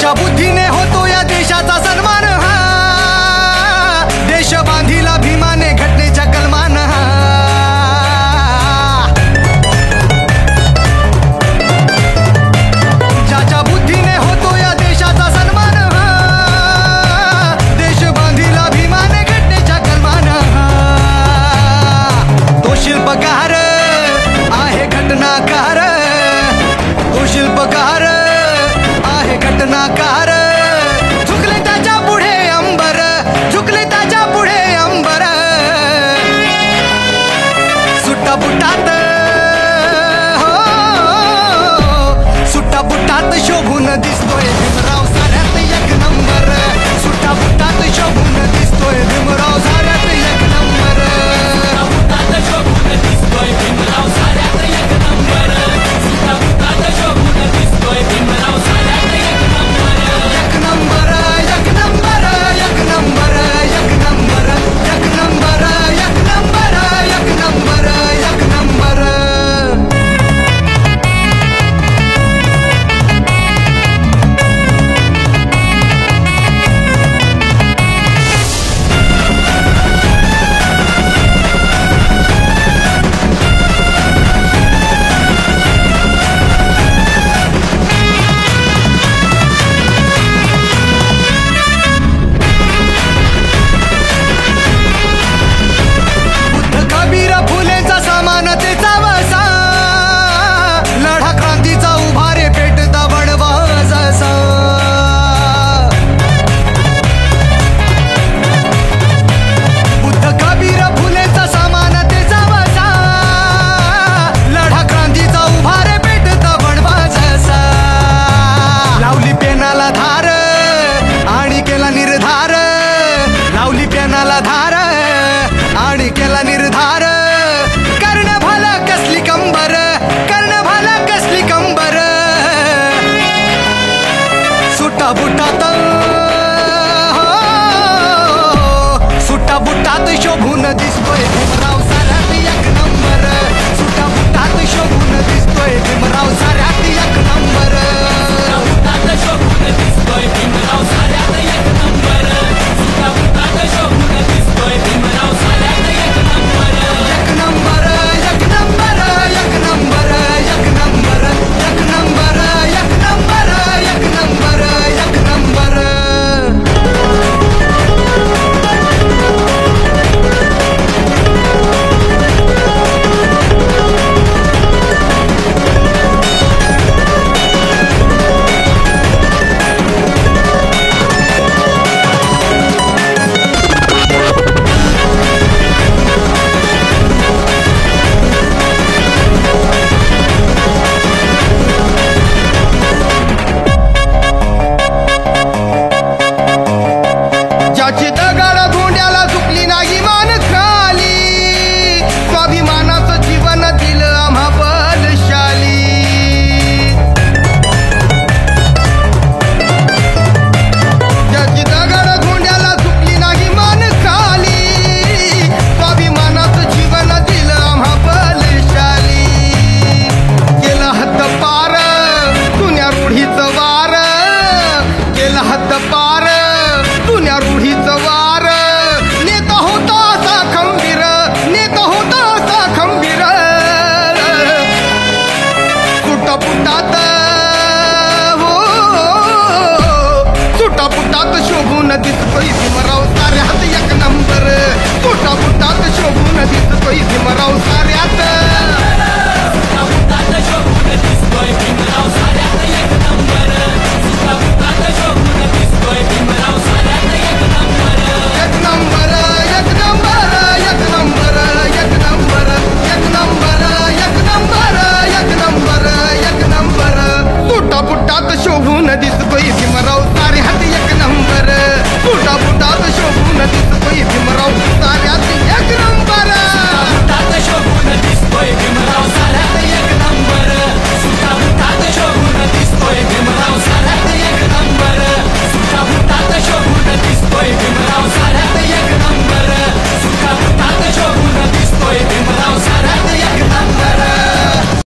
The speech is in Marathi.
ज्याच्या बुद्धीने होतो या देशाचा सन्मान, देश बांधिला भीमाने घटनेच्या कलमान। ज्याच्या बुद्धीने होतो या देशाचा सन्मान, देश बांधिला भीमाने घटनेच्या कलमान। तो शिल्पकार आहे घटनाकार, तो शिल्पकार आहे घटनाकार। झुकले त्याच्या पुढे अंबर, झुकले त्याच्या पुढे अंबर। सुट्टा बुटात हो, सुट्टा बुटात शोभून दिसतोय भीमराव साऱ्यात एक नंबर। सुट्टा बुटात शोभून दिसतोय भीमराव साऱ्यात एक नंबर। सुट्टा बुटात शोभून दिसतोय भीमराव साऱ्यात एक नंबर। सुट्टा बुटात शोभून दिसतोय भीमराव साऱ्यात एक नंबर। एक नंबर, एक नंबर, एक नंबर, एक नंबर, एक नंबर, एक नंबर, एक नंबर, एक नंबर। बुद्ध कबीर फुलेचा समानतेचा वसा, लढा क्रांतीचा उभारे पेटता बडवा जसा। बुद्ध कबीर फुलेचा समानतेचा वसा, लढा क्रांतीचा उभारे पेटता बडवा जसा। लावली पेनाला धार आणि केला निर्धार, लावली पेनाला धार आणि केला निर्धार। कर्ण भाला कसली कंबर, कर्ण भाला कसली कंबर। सुट्टा बुटात हो, सुट्टा बुटात शोभून दिसतोय भीमराव साऱ्यात एक नंबर। सुट्टा बुटात शोभून दिसतोय भीमराव साऱ्यात एक